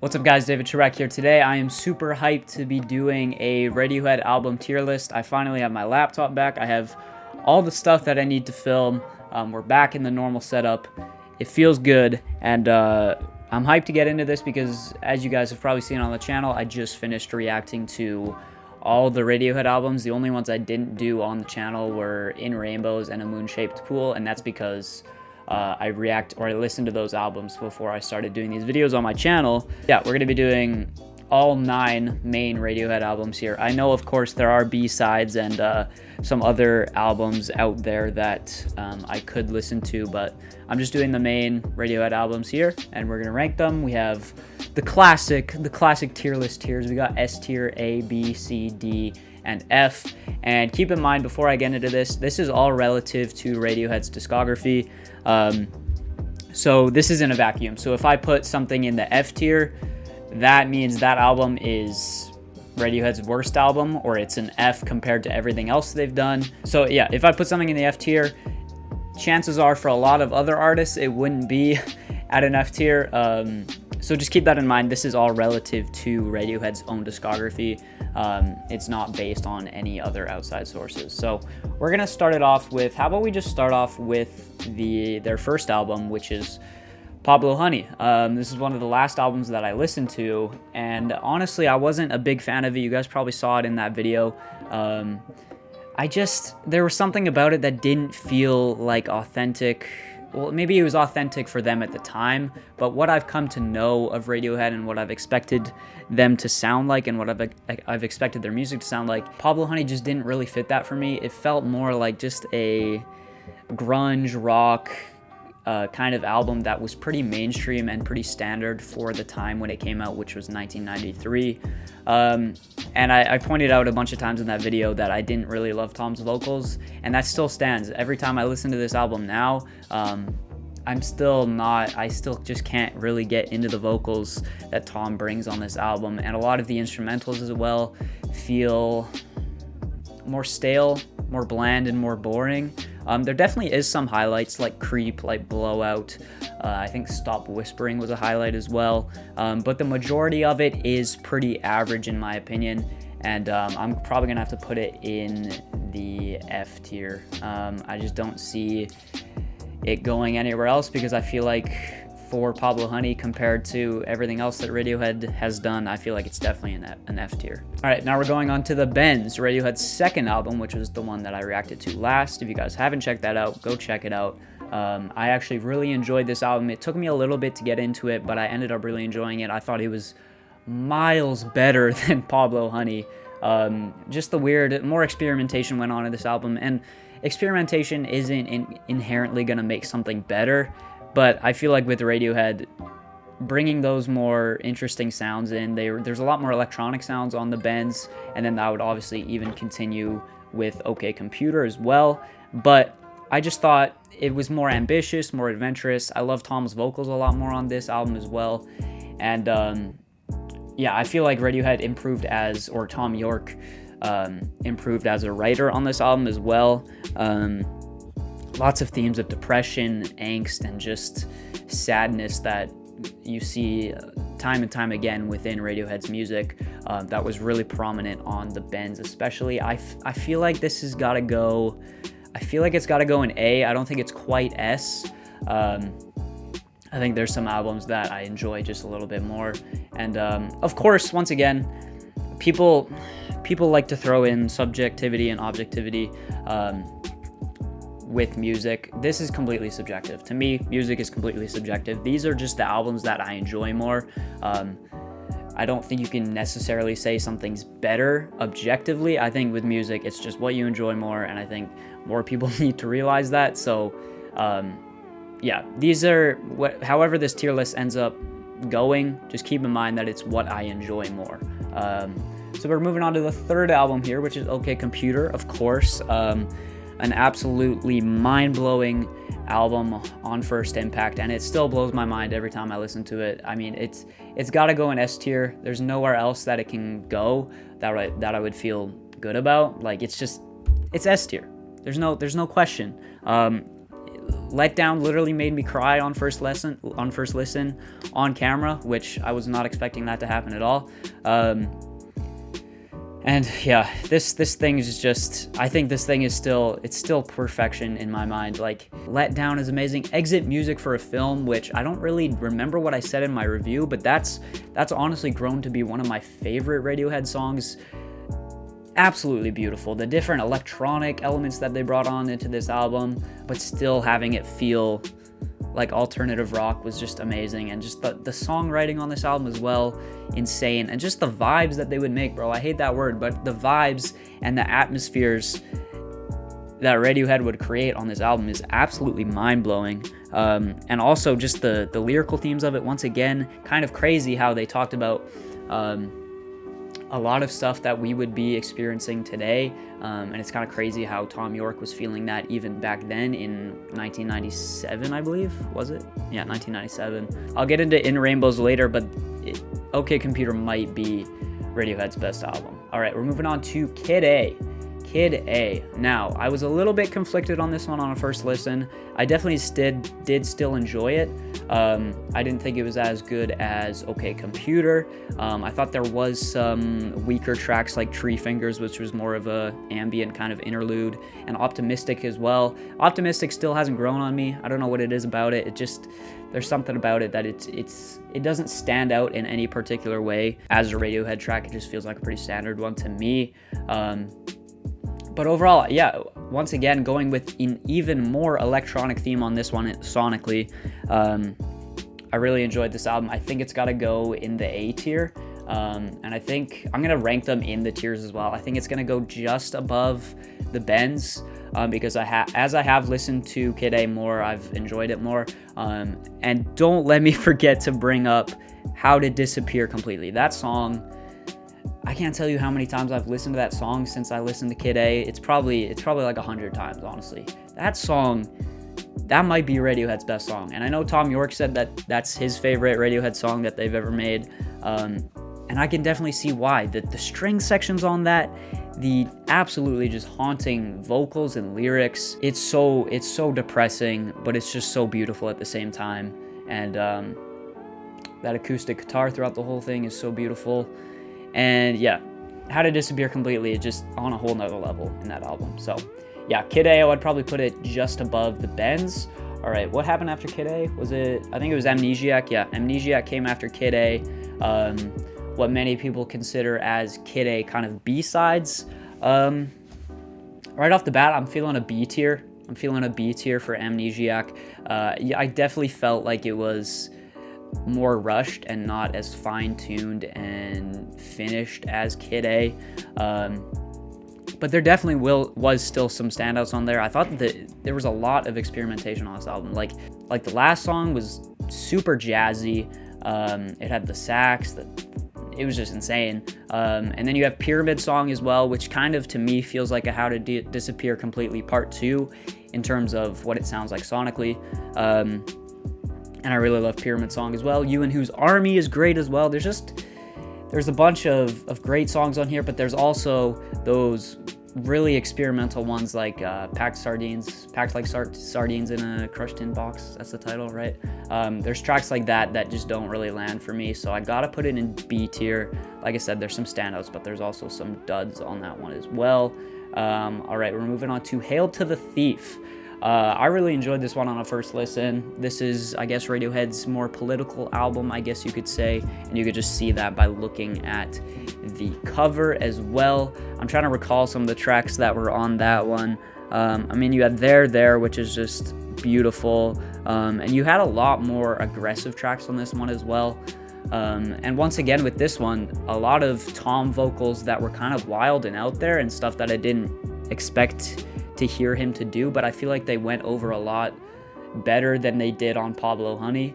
What's up guys, David Chirek here. Today I am super hyped to be doing a Radiohead album tier list. I finally have my laptop back. I have all the stuff that I need to film. We're back in the normal setup. It feels good, and I'm hyped to get into this because, as you guys have probably seen on the channel, I just finished reacting to all the Radiohead albums. The only ones I didn't do on the channel were In Rainbows and A Moon-Shaped Pool, and that's because I listened to those albums before I started doing these videos on my channel. Yeah, we're going to be doing all 9 main Radiohead albums here. I know, of course, there are B-sides and some other albums out there that I could listen to, but I'm just doing the main Radiohead albums here, and we're going to rank them. We have the classic tier list tiers. We got S tier, A, B, C, D, and F. And keep in mind, before I get into this is all relative to Radiohead's discography. So this is in a vacuum. So if I put something in the F tier, that means that album is Radiohead's worst album, or it's an F compared to everything else they've done. So yeah, if I put something in the F tier, chances are for a lot of other artists, it wouldn't be at an F tier. So just keep that in mind. This is all relative to Radiohead's own discography. It's not based on any other outside sources. So we're gonna start it off with, how about we just start off with their first album, which is Pablo Honey. This is one of the last albums that I listened to, and honestly, I wasn't a big fan of it. You guys probably saw it in that video. There was something about it that didn't feel like authentic. Well, maybe it was authentic for them at the time, but what I've come to know of Radiohead and what I've expected them to sound like and what I've expected their music to sound like, Pablo Honey just didn't really fit that for me. It felt more like just a grunge rock kind of album that was pretty mainstream and pretty standard for the time when it came out, which was 1993. And I pointed out a bunch of times in that video that I didn't really love Tom's vocals, and that still stands. Every time I listen to this album now, I still just can't really get into the vocals that Tom brings on this album, and a lot of the instrumentals as well feel more stale, more bland, and more boring. There definitely is some highlights like Creep, like Blowout. I think Stop Whispering was a highlight as well. But the majority of it is pretty average in my opinion. And I'm probably going to have to put it in the F tier. I just don't see it going anywhere else because I feel like for Pablo Honey, compared to everything else that Radiohead has done, I feel like it's definitely an F tier. All right, now we're going on to The Bends, Radiohead's second album, which was the one that I reacted to last. If you guys haven't checked that out, go check it out. I actually really enjoyed this album. It took me a little bit to get into it, but I ended up really enjoying it. I thought it was miles better than Pablo Honey. Just the weird, more experimentation went on in this album, and experimentation isn't inherently going to make something better. But I feel like with Radiohead, bringing those more interesting sounds in, there's a lot more electronic sounds on The Bends, and then that would obviously even continue with OK Computer as well. But I just thought it was more ambitious, more adventurous. I love Tom's vocals a lot more on this album as well. And yeah, I feel like Radiohead or Tom York improved as a writer on this album as well. Lots of themes of depression, angst, and just sadness that you see time and time again within Radiohead's music. That was really prominent on The Bends especially. I feel like this has got to go... I feel like it's got to go in A. I don't think it's quite S. I think there's some albums that I enjoy just a little bit more. And of course, once again, people like to throw in subjectivity and objectivity with music. This is completely subjective. To me, music is completely subjective. These are just the albums that I enjoy more. I don't think you can necessarily say something's better objectively. I think with music, it's just what you enjoy more, and I think more people need to realize that. So yeah, these are however this tier list ends up going, just keep in mind that it's what I enjoy more. So we're moving on to the third album here, which is OK Computer, of course. An absolutely mind-blowing album on first impact, and it still blows my mind every time I listen to it. I mean, it's got to go in S tier. There's nowhere else that it can go that I would feel good about. Like, it's S tier. There's no question. Let Down literally made me cry on first listen on camera, which I was not expecting that to happen at all. And yeah, this thing is just, I think this thing is still perfection in my mind. Like, Let Down is amazing. Exit music for a film, which I don't really remember what I said in my review, but that's honestly grown to be one of my favorite Radiohead songs. Absolutely beautiful. The different electronic elements that they brought on into this album, but still having it feel like alternative rock was just amazing. And just the songwriting on this album as well, insane. And just the vibes that they would make, bro. I hate that word, but the vibes and the atmospheres that Radiohead would create on this album is absolutely mind-blowing. And also just the lyrical themes of it, once again, kind of crazy how they talked about a lot of stuff that we would be experiencing today, and it's kind of crazy how Tom York was feeling that even back then in 1997, I believe, was it? Yeah, 1997. I'll get into In Rainbows later, but OK Computer might be Radiohead's best album. All right, we're moving on to Kid A. Kid A. Now, I was a little bit conflicted on this one on a first listen. I definitely did still enjoy it. I didn't think it was as good as OK Computer. I thought there was some weaker tracks like Tree Fingers, which was more of a ambient kind of interlude, and Optimistic as well. Optimistic still hasn't grown on me. I don't know what it is about it. It just, there's something about it that it doesn't stand out in any particular way. As a Radiohead track, it just feels like a pretty standard one to me. But overall, yeah, once again, going with an even more electronic theme on this one sonically. I really enjoyed this album. I think it's got to go in the A tier. And I think I'm going to rank them in the tiers as well. I think it's going to go just above the Bends, because as I have listened to Kid A more, I've enjoyed it more. And don't let me forget to bring up How to Disappear Completely. That song, I can't tell you how many times I've listened to that song since I listened to Kid A. It's probably like 100 times, honestly. That song, that might be Radiohead's best song. And I know Tom York said that that's his favorite Radiohead song that they've ever made. And I can definitely see why. The string sections on that, the absolutely just haunting vocals and lyrics. It's so depressing, but it's just so beautiful at the same time. And that acoustic guitar throughout the whole thing is so beautiful. And yeah, How to Disappear Completely is just on a whole nother level in that album. So yeah, Kid A, I would probably put it just above the Bends. All right, what happened after Kid A? I think it was Amnesiac. Yeah, Amnesiac came after Kid A. What many people consider as Kid A kind of B-sides. Right off the bat, I'm feeling a B tier. I'm feeling a B tier for Amnesiac. Yeah, I definitely felt like it was more rushed and not as fine-tuned and finished as Kid A. But there definitely was still some standouts on there. I thought that there was a lot of experimentation on this album. Like the last song was super jazzy. It had the sax. It was just insane. And then you have Pyramid Song as well, which kind of to me feels like a How to Disappear Completely Part 2 in terms of what it sounds like sonically. And I really love Pyramid Song as well. You and Whose Army is great as well. There's a bunch of great songs on here, but there's also those really experimental ones like Packed Like Sardines in a Crushed Tin Box. That's the title, right? There's tracks like that just don't really land for me, so I gotta put it in B tier. Like I said, there's some standouts, but there's also some duds on that one as well. All right, we're moving on to Hail to the Thief. I really enjoyed this one on a first listen. This is, I guess, Radiohead's more political album, I guess you could say, and you could just see that by looking at the cover as well. I'm trying to recall some of the tracks that were on that one. I mean, you had There, which is just beautiful, and you had a lot more aggressive tracks on this one as well. And once again with this one, a lot of Tom vocals that were kind of wild and out there and stuff that I didn't expect to hear him to do, but I feel like they went over a lot better than they did on Pablo Honey.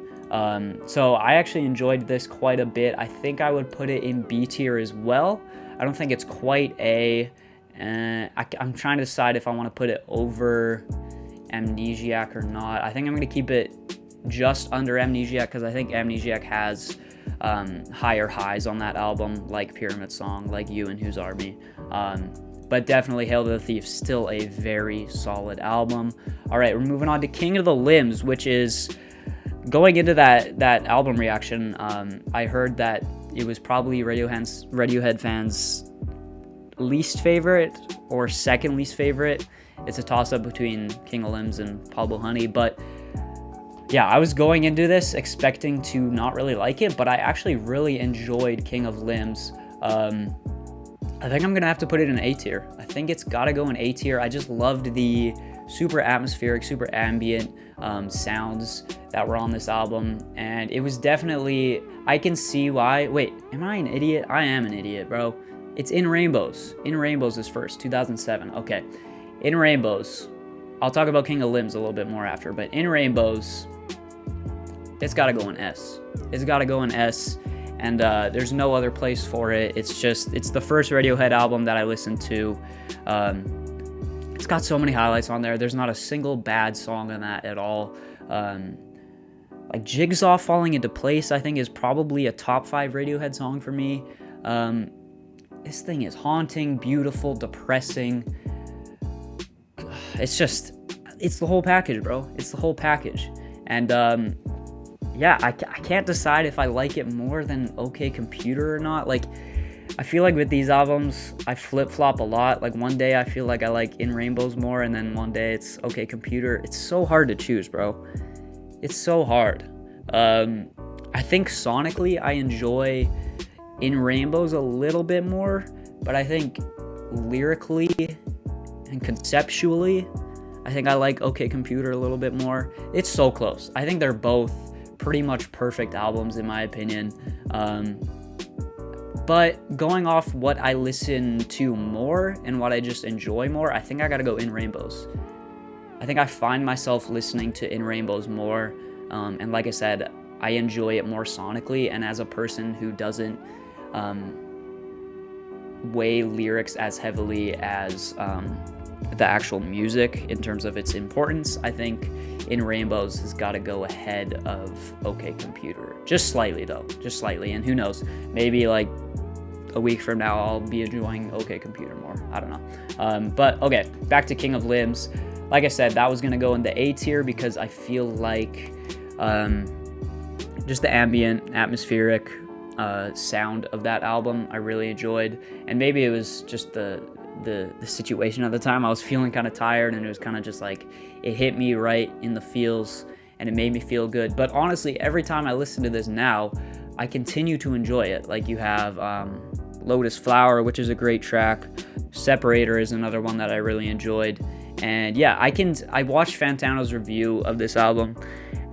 So I actually enjoyed this quite a bit. I think I would put it in B tier as well. I don't think it's quite A. I'm trying to decide if I want to put it over Amnesiac or not. I think I'm going to keep it just under Amnesiac because I think Amnesiac has higher highs on that album, like Pyramid Song, like You and Whose Army. But definitely Hail to the Thief, still a very solid album. All right, we're moving on to King of the Limbs, which is going into that album reaction. I heard that it was probably Radiohead fans' least favorite or second least favorite. It's a toss-up between King of Limbs and Pablo Honey, but yeah, I was going into this expecting to not really like it, but I actually really enjoyed King of Limbs. I think I'm gonna have to put it in A tier. I think it's gotta go in A tier. I just loved the super atmospheric, super ambient sounds that were on this album, and it was definitely, I can see why. Wait, am I an idiot? I am an idiot, bro. It's In Rainbows. In Rainbows is first, 2007. Okay, In Rainbows. I'll talk about King of Limbs a little bit more after, but In Rainbows, it's gotta go in S. It's gotta go in S. And there's no other place for it. It's the first Radiohead album that I listened to. It's got so many highlights on there. There's not a single bad song on that at all. Like Jigsaw Falling Into Place, I think, is probably a top 5 Radiohead song for me. This thing is haunting, beautiful, depressing. It's the whole package, bro. It's the whole package. And yeah, I can't decide if I like it more than OK Computer or not. Like, I feel like with these albums, I flip-flop a lot. Like, one day I feel like I like In Rainbows more, and then one day it's OK Computer. It's so hard to choose, bro. It's so hard. I think sonically I enjoy In Rainbows a little bit more, but I think lyrically and conceptually, I think I like OK Computer a little bit more. It's so close. I think they're both pretty much perfect albums in my opinion. But going off what I listen to more and what I just enjoy more, I think I gotta go In Rainbows. I think I find myself listening to In Rainbows more, and like I said, I enjoy it more sonically, and as a person who doesn't weigh lyrics as heavily as the actual music in terms of its importance, I think In Rainbows has got to go ahead of OK Computer. Just slightly though, just slightly, and who knows, maybe like a week from now I'll be enjoying OK Computer more. I don't know. But okay, back to King of Limbs. Like I said, that was gonna go in the A tier because I feel like just the ambient, atmospheric sound of that album I really enjoyed, and maybe it was just the situation at the time. I was feeling kind of tired, and it was kind of just like it hit me right in the feels, and it made me feel good. But honestly, every time I listen to this now, I continue to enjoy it. Like, you have Lotus Flower, which is a great track. Separator is another one that I really enjoyed. And yeah, I watched Fantano's review of this album,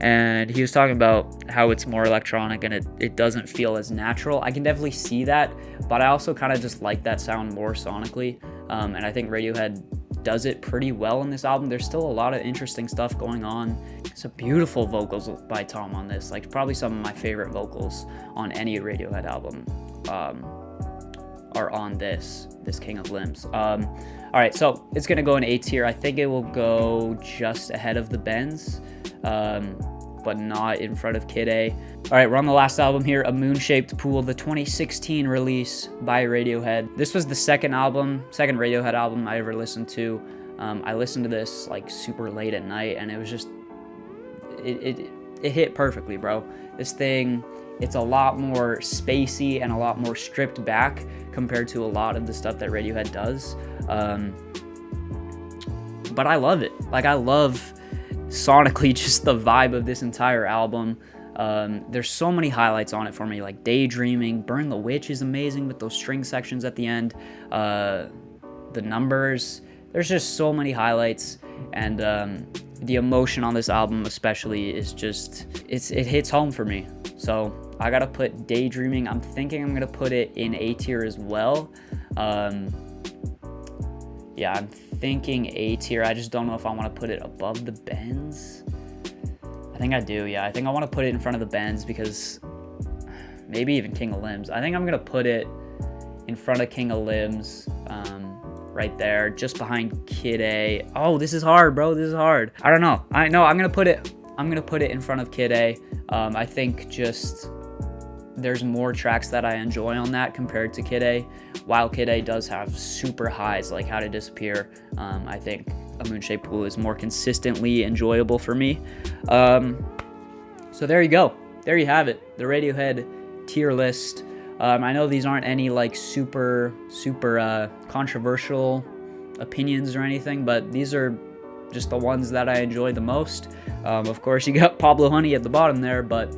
and he was talking about how it's more electronic and it doesn't feel as natural. I can definitely see that, but I also kind of just like that sound more sonically. And I think Radiohead does it pretty well in this album. There's still a lot of interesting stuff going on. Some beautiful vocals by Tom on this, like probably some of my favorite vocals on any Radiohead album are on this King of Limbs. All right, so it's gonna go in A tier. I think it will go just ahead of the Bends, but not in front of Kid A. All right, we're on the last album here, A Moon-Shaped Pool, the 2016 release by Radiohead. This was the second Radiohead album I ever listened to. I listened to this like super late at night, and it was just, it hit perfectly, bro. This thing, it's a lot more spacey and a lot more stripped back compared to a lot of the stuff that Radiohead does. But I love it. Like, I love sonically just the vibe of this entire album. There's so many highlights on it for me, like Daydreaming. Burn the Witch is amazing with those string sections at the end. The Numbers. There's just so many highlights, and the emotion on this album especially is just, it hits home for me. So I gotta put Daydreaming. I'm thinking I'm gonna put it in A tier as well. Yeah, I'm thinking A tier. I just don't know if I want to put it above the Bends. I think I do, yeah. I think I want to put it in front of the Bends, because maybe even King of Limbs. I think I'm gonna put it in front of King of Limbs, right there, just behind Kid A. Oh, this is hard, bro. This is hard. I don't know. I'm gonna put it in front of Kid A. I think just there's more tracks that I enjoy on that compared to Kid A. While Kid A does have super highs like How to Disappear, I think A Moon-Shaped Pool is more consistently enjoyable for me. So there you go. There you have it. The Radiohead tier list. I know these aren't any like super controversial opinions or anything, but these are just the ones that I enjoy the most. Of course, you got Pablo Honey at the bottom there, but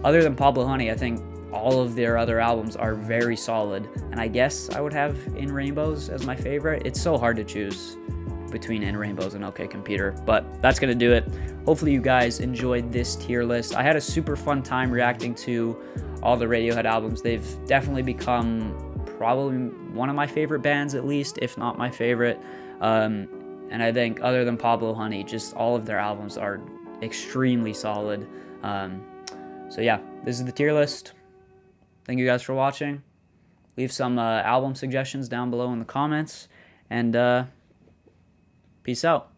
other than Pablo Honey, I think all of their other albums are very solid, and I guess I would have In Rainbows as my favorite. It's so hard to choose between In Rainbows and OK Computer, but that's gonna do it. Hopefully you guys enjoyed this tier list. I had a super fun time reacting to all the Radiohead albums. They've definitely become probably one of my favorite bands, at least, if not my favorite. And I think other than Pablo Honey, just all of their albums are extremely solid. So yeah, this is the tier list. Thank you guys for watching. Leave some album suggestions down below in the comments, and peace out.